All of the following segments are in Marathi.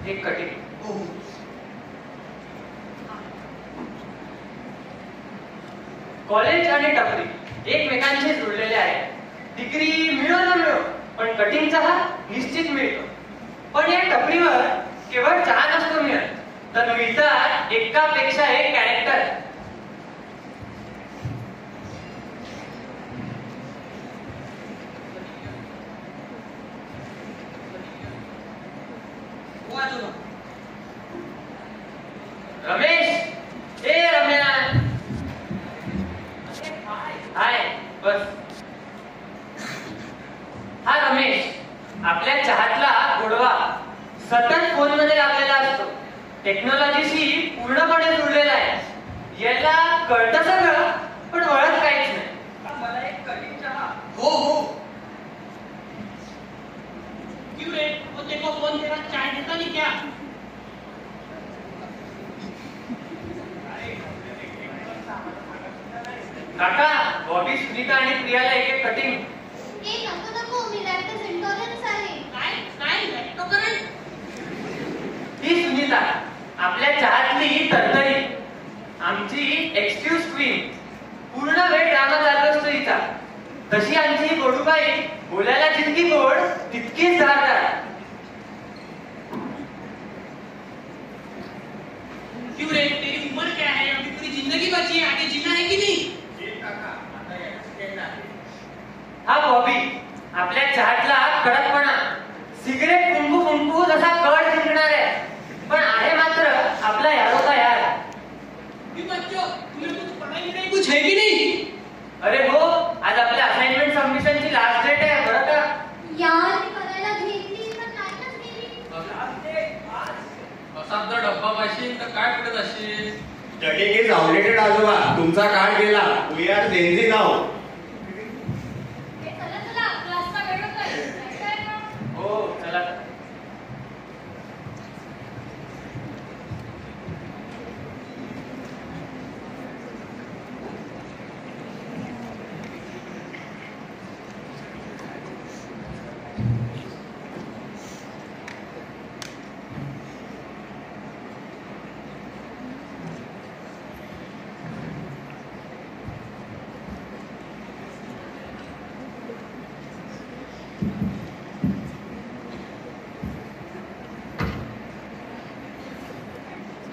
एक कटिंग. कॉलेज आणि टपरी एकमेकांशी जुळलेले आहेत. डिग्री मिळो ना मिळो पण कटिंगचा हा निश्चित मिळतो. पण या टपरीवर केवळ चहा नसतो मिळत, तर मिळतात एकापेक्षा एक कॅरेक्टर. रमेश, ए रम्या, हाय, बस. हा रमेश आपल्या चहातला गोडवा सतत फोन मध्ये लागलेला असतो. टेक्नॉलॉजीशी पूर्णपणे जुळलेला आहे. याला कळतं सगळं पण वळत काहीच नाही. मला एक कटिंग चहा. हो हो. क्यों रे, वो देखो फोन तेरा चाय देता नहीं क्या? काका, बॉबी, सुनीता आणि प्रियाला एक एक कटिंग. ए नको नको, मी लॅक्टोज इंटॉलरन्स आहे. काय लॅक्टोकरंट? ही सुनीता आपल्या चहातली तरतरी, आमची एक्सक्यूज क्वीन. पूर्ण वेळ ड्रामा चालू असतो हिचा. तशी आमची गोडूबाई बोलायला जितकी गोड तितकीच धारदार. क्यों रे, तेरी उम्र क्या है? अभी पूरी जिंदगी बची है, आगे जीना है कि नहीं? हा बॉबी आपल्या चहातला कडकपणा. सिगरेट फुंकू फुंकू जसा कड जिंकणार आहे, पण आहे मात्र आपला यारो का यार. बच्चों, तुम्हें कुछ पता ही नहीं, कुछ है कि नहीं? अरे हो, आज आपल्या असाइनमेंट सबमिशनची लास्ट डेट आहे बरं का. यार मी करायला घेतली पण नाहीच गेली. असा जर डब्बा पाशील तर काय पुढे जाशील? स्टडी इज आउटडेटेड आजोबा. तुमचा काळ गेला. We are Gen Z now. चला चला, क्लासचा वेळ होतोय. हो चला.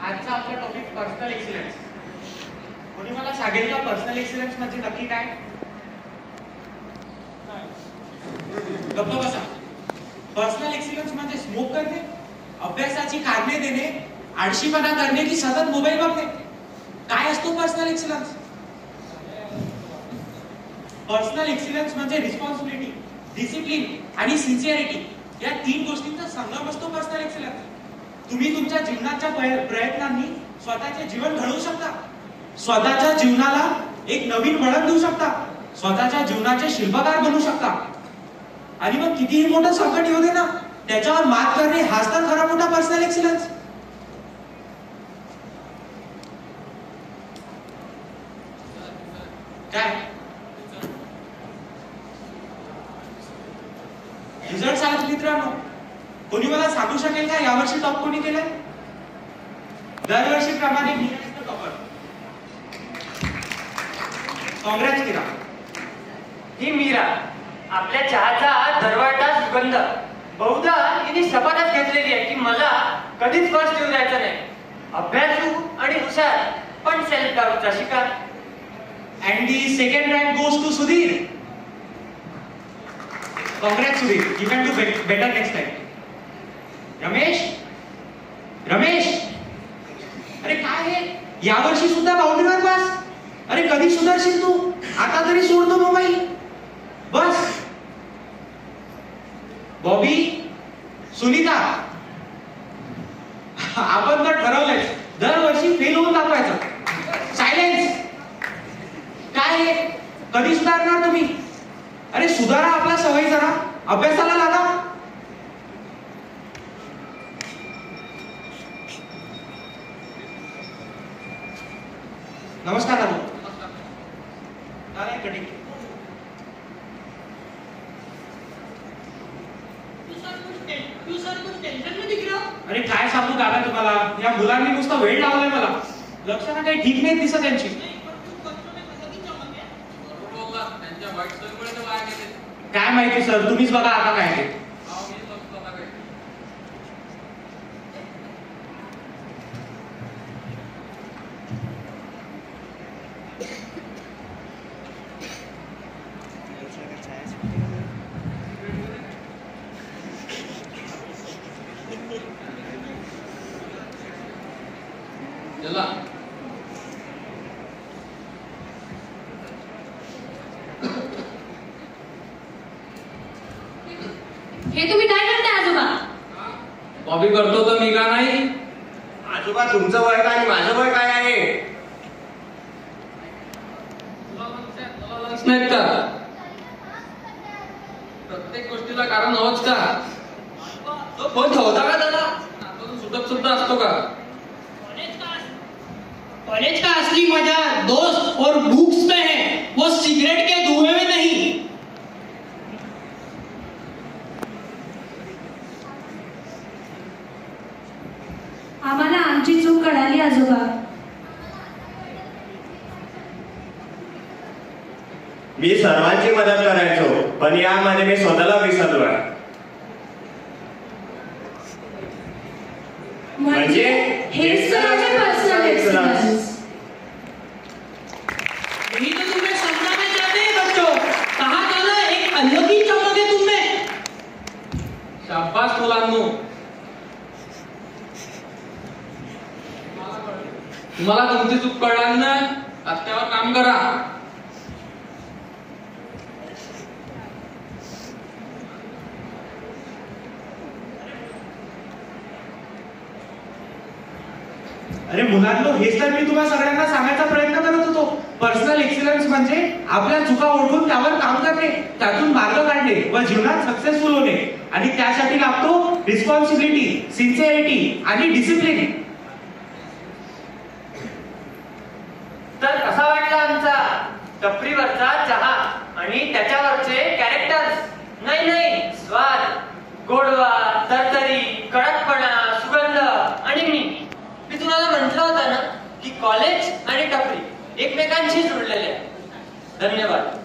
आजचा आपला टॉपिक पर्सनल एक्सिलन्स. कोणी मला सांगेल का पर्सनल एक्सिलन्स म्हणजे नक्की काय? गप्प बसा. पर्सनल एक्सिलन्स म्हणजे स्मोक करणे, अभ्यासाची कारणे देणे, आळशीपणा करणे की सतत मोबाईल बघणे. काय असतो पर्सनल एक्सिलन्स? पर्सनल एक्सिलन्स म्हणजे रिस्पॉन्सिबिलिटी, डिसिप्लिन आणि सिन्सिअरिटी या 3 गोष्टींचा संगम असतो पर्सनल एक्सिलन्स. तुम्ही तुमच्या जीवनाच्या प्रयत्नांनी स्वतःचे जीवन घडवू शकता, स्वतःच्या जीवनाला एक नवीन वळण देऊ शकता, स्वतःच्या जीवनाचे शिल्पकार बनू शकता. आणि मग कितीही मोठं संकट येऊ दे ना, त्याच्यावर मात करणे हाच तर खरा मोठा पर्सनल एक्सिलन्स. काय रिझल्ट आले मित्रांनो? कोणी मला सांगू शकेल का यावर्षी टॉप कोणी केलंय? दरवर्षी प्रमाणे मी टॉपर. काँग्रेस केला. ही मीरा आपल्या चहाचा दरवाटा सुगंध. बहुधा तिने शपथच घेतलेली आहे की मला कधीच फर्स्ट येऊ द्यायचं नाही. अभ्यासू आणि हुशार पण सेल्फ डाऊटचा शिकार. And the second rank goes to Sudhir. Congrats Sudhir, you can do better next time. Ramesh, Ramesh, अरे काय हे, यावर्षी सुद्धा बाउंड्रीवर पास. अरे कधी सुधारशील तू? आता तरी सोडतो मोबाईल. बस. बॉबी, सुनीता, आपण तर ठरवलंय दरवर्षी फेल होऊन दाखवायचं. सायलेन्स. काय हे, कधी सुधारणार तुम्ही? अरे सुधारा आपला सवयी जरा, अभ्यासाला लागा. नमस्कार दादा. तू सब कुछ तू सर कुछ टेंशन मध्ये गिरा. अरे काय सांगू दादा तुम्हाला, या मुलांनी नुसतं वेळ लावलाय मला. लक्षणं काही ठीक नाहीत दिसत त्यांची. नहीं पर तू बच्चों में कसा की चमक है. बरोबर बोलला. त्यांच्या वाईट सवयीमुळे ते वाया गेले. काय माहिती सर, तुम्हीच बघा आता काय ते. अहो, मी बघतो आता काय. चला. हे तुम्ही काय करताय आजोबा? कॉपी करतो तर मी का नाही? आजोबा तुमचं वय काय आणि माझं वय काय आहे? तुला लक्ष नाहीत का? प्रत्येक गोष्टीला कारण हवंच का? तो फोन ठेवता का दादा? आपण सुटत सुद्धा असतो का? कॉलेज का असली मजा दोस्त और बुक्स में है, वो सिगरेट के धुएं में नहीं. आम्हाला आमची चूक कळाली आजोबा. मी सर्वांची मदत करायचो, पण यामध्ये मी स्वतःला विसरलोय. म्हणजे हेच तर आमचे पर्सनल एक्सलन्स. यही तो तुम्हें समझाना चाहते हैं बच्चों. कहा था ना, एक अलग ही चमक है तुम में. शाबास मुलांनो. तुम्हाला तुमची चूक कळली ना, रस्त्यावर काम करा. अरे मुलांनो, हेच तर मी तुम्हाला सगळ्यांना सांगायचा प्रयत्न करत होतो. पर्सनल एक्सिलन्स म्हणजे आपल्या चुका ओळखून त्यावर काम करणे, त्यातून मार्ग काढणे व जीवनात सक्सेसफुल होणे. आणि त्यासाठी लागतो रिस्पॉन्सिबिलिटी, सिन्सिअरिटी आणि डिसिप्लिन. तर कसा वाटला आमचा टपरीवरचा चहा आणि त्याच्यावरचे कॅरेक्टर्स? नाही, स्वाद, गोडवा, तरतरी, कडकपणा, सुगंध आणि मी तुम्हाला म्हटलं होतं ना की कॉलेज आणि टपरी एकमेकांशी जुळलेले आहे. धन्यवाद.